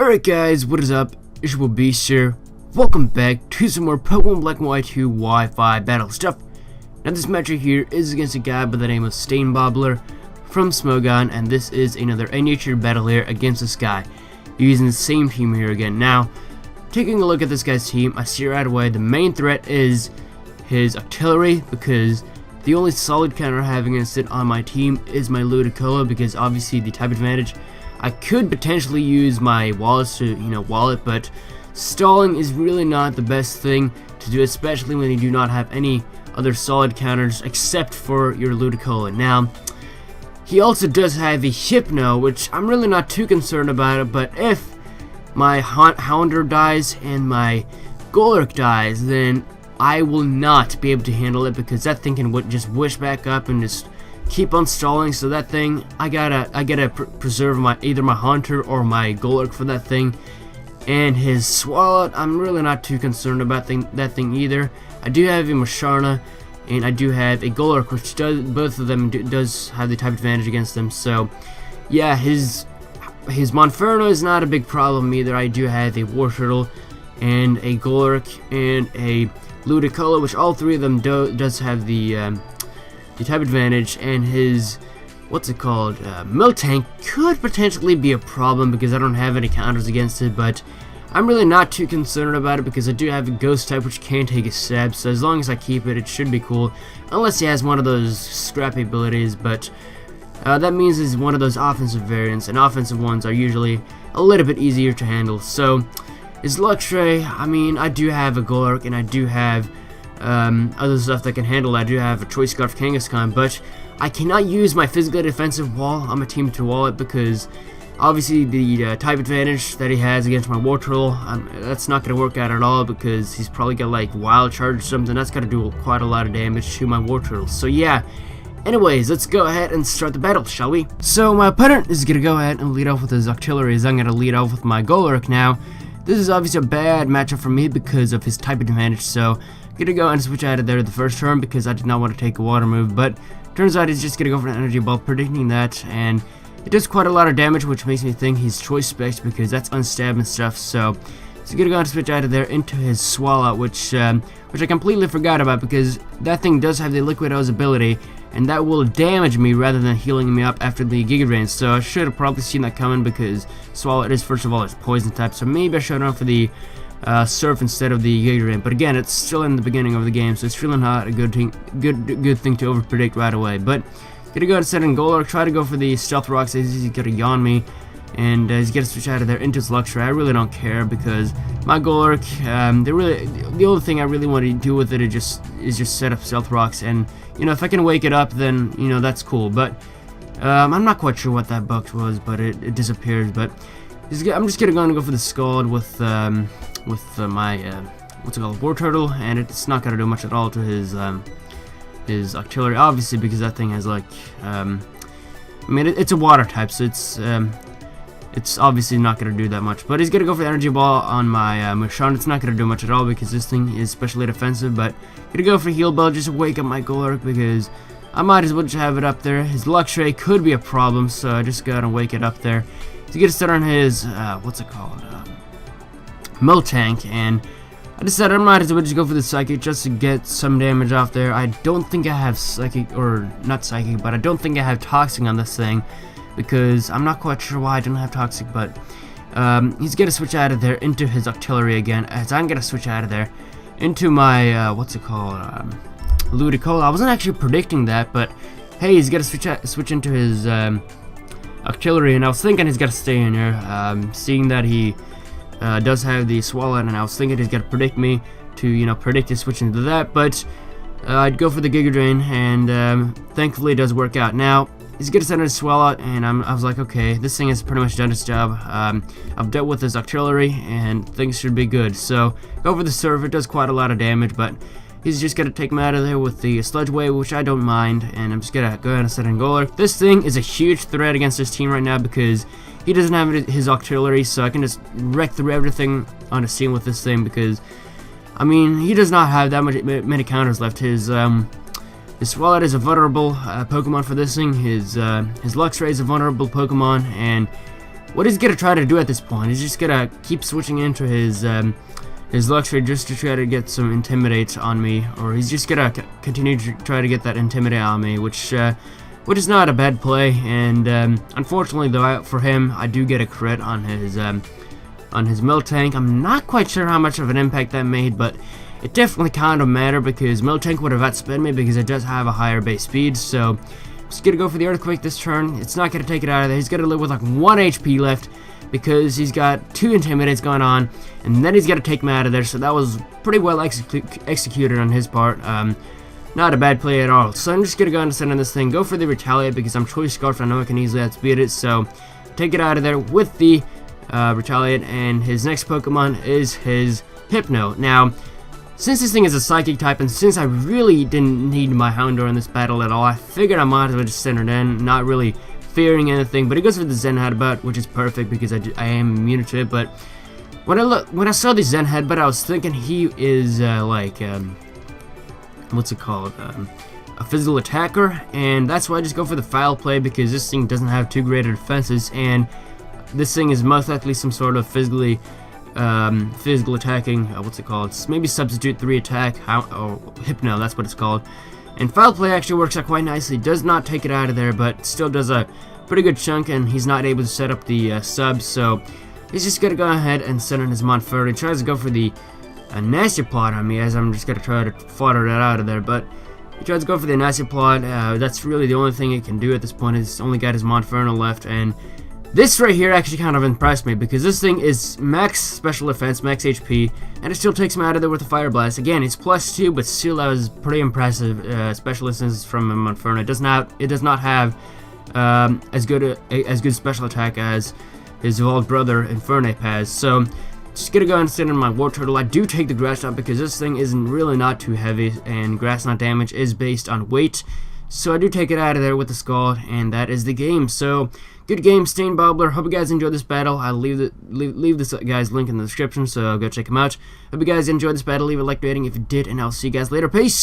Alright guys, what is up? It's your boy Beast here. Welcome back to some more Pokemon Black and White 2 Wi-Fi battle stuff. Now this match right here is against a guy by the name of stanbobbler from Smogon, and this is another nature battle here against this guy. Using the same team here again. Now, taking a look at this guy's team, I see right away the main threat is his artillery, because the only solid counter I have against it on my team is my Ludicolo, because obviously the type advantage. I could potentially use my wallets to, wallet, but stalling is really not the best thing to do, especially when you do not have any other solid counters except for your Ludicolo. Now, he also does have a Hypno, which I'm really not too concerned about it, but if my Houndour dies and my Golurk dies, then I will not be able to handle it, because that thing can just wish back up and just keep on stalling. So that thing, I gotta preserve either my Haunter or my Golurk for that thing. And his Swallow, I'm really not too concerned about that thing either. I do have a Musharna and I do have a Golurk, which both of them does have the type advantage against them. So yeah, his Monferno is not a big problem either. I do have a Wartortle and a Golurk and a Ludicolo, which all three of them does have the type advantage, and his Miltank could potentially be a problem because I don't have any counters against it, but I'm really not too concerned about it because I do have a Ghost type which can take a stab, so as long as I keep it, it should be cool, unless he has one of those scrappy abilities, but that means it's one of those offensive variants, and offensive ones are usually a little bit easier to handle. So his Luxray, I mean, I do have a Golurk and I do have other stuff that can handle. I do have a Choice Scarf Kangaskhan, but I cannot use my physically defensive wall on my team to wall it, because obviously the type advantage that he has against my Wartortle, that's not going to work out at all, because he's probably got like Wild Charge or something. That's going to do quite a lot of damage to my Wartortle. So yeah, anyways, let's go ahead and start the battle, shall we? So my opponent is going to go ahead and lead off with his auxiliary, as I'm going to lead off with my Golurk. Now, this is obviously a bad matchup for me because of his type advantage, so I'm gonna go and switch out of there the first turn because I did not want to take a water move, but turns out he's just gonna go for an energy ball, predicting that, and it does quite a lot of damage, which makes me think he's Choice Specs because that's unstab and stuff. So he's gonna go and switch out of there into his Swallow, which I completely forgot about, because that thing does have the Liquid O's ability, and that will damage me rather than healing me up after the Giga Drain. So I should have probably seen that coming, because Swallow, it is first of all it's poison type, so maybe I should have gone for the Surf instead of the Giga Drain. But again, it's still in the beginning of the game, so it's really not a good thing to over predict right away. But gonna go ahead and set in Golurk, try to go for the Stealth Rocks as he's gonna yawn me, and he's gonna switch out of there into his Luxray. I really don't care, because my Golurk, the only thing I really want to do with it is just set up Stealth Rocks, and if I can wake it up, then that's cool. But I'm not quite sure what that bug was, but it disappears. But I'm just gonna go for the Scald with my Wartortle, and it's not gonna do much at all to his artillery, obviously, because that thing has like it's a water type, so it's obviously not gonna do that much. But he's gonna go for the energy ball on my Musharna. It's not gonna do much at all because this thing is specially defensive, but gonna go for Heal Bell just to wake up my Golurk, because I might as well just have it up there. His Luxray could be a problem, so I just gotta wake it up there. To get started on his Miltank, and I decided I might as well just go for the Psychic just to get some damage off there. I don't think I have Psychic, or not Psychic, but I don't think I have Toxic on this thing, because I'm not quite sure why I don't have Toxic. But he's gonna switch out of there into his artillery again, as I'm gonna switch out of there into my Ludicolo. I wasn't actually predicting that, but hey, he's gonna switch into his artillery, and I was thinking he's got to stay in here, seeing that he does have the Swallow, and I was thinking he's got to predict me to predict his switch into that, but I'd go for the Giga Drain, and thankfully it does work out. Now he's gonna send his Swallow, and I was like, okay, this thing has pretty much done its job. I've dealt with his artillery, and things should be good. So go for the Surf. It does quite a lot of damage, but he's just gonna take him out of there with the Sludge Wave, which I don't mind, and I'm just gonna go ahead and set in Golurk. This thing is a huge threat against this team right now, because he doesn't have his artillery, so I can just wreck through everything on his team with this thing, because I mean, he does not have that many counters left. His Swallow is a vulnerable Pokemon for this thing. His Luxray is a vulnerable Pokemon, and what he's gonna try to do at this point, he's just gonna keep switching into his luxury just to try to get some intimidate on me, or he's just gonna continue to try to get that intimidate on me, which is not a bad play. And unfortunately, though, for him, I do get a crit on his mil tank. I'm not quite sure how much of an impact that made, but it definitely kind of mattered because mil tank would have outsped me because it does have a higher base speed. So just gonna go for the earthquake this turn. It's not gonna take it out of there. He's gonna live with like 1 HP left because he's got 2 intimidates going on, and then he's gonna take me out of there. So that was pretty well executed on his part. Not a bad play at all. So I'm just gonna go and send in this thing, go for the retaliate because I'm choice scarf. I know I can easily outspeed it. So take it out of there with the retaliate, and his next Pokemon is his Hypno. Now, since this thing is a psychic type, and since I really didn't need my Houndour in this battle at all, I figured I might as well just send it in, not really fearing anything. But he goes for the Zen Headbutt, which is perfect because I am immune to it. But when I saw the Zen Headbutt, I was thinking he is what's it called? A physical attacker, and that's why I just go for the foul play because this thing doesn't have too great defenses, and this thing is most likely some sort of physical attacking, what's it called? It's maybe substitute 3 attack, or Hypno, that's what it's called. And foul play actually works out quite nicely. Does not take it out of there, but still does a pretty good chunk, and he's not able to set up the sub, so he's just gonna go ahead and send in his Monferno. He tries to go for the nasty plot on me, as I'm just gonna try to fodder that out of there, but he tries to go for the nasty plot. That's really the only thing he can do at this point. He's only got his Monferno left, and this right here actually kind of impressed me because this thing is max special defense, max HP, and it still takes him out of there with a Fire Blast. Again, it's +2, but still that was pretty impressive special defense from Monferno. It does not have as good special attack as his evolved brother Infernape has. So just gonna go and send in my War Turtle. I do take the Grass Knot because this thing isn't really not too heavy, and Grass Knot damage is based on weight. So I do take it out of there with the Scald, and that is the game. So good game, stanbobbler. Hope you guys enjoyed this battle. I'll leave this guy's link in the description, so go check him out. Hope you guys enjoyed this battle. Leave a like rating if you did, and I'll see you guys later. Peace!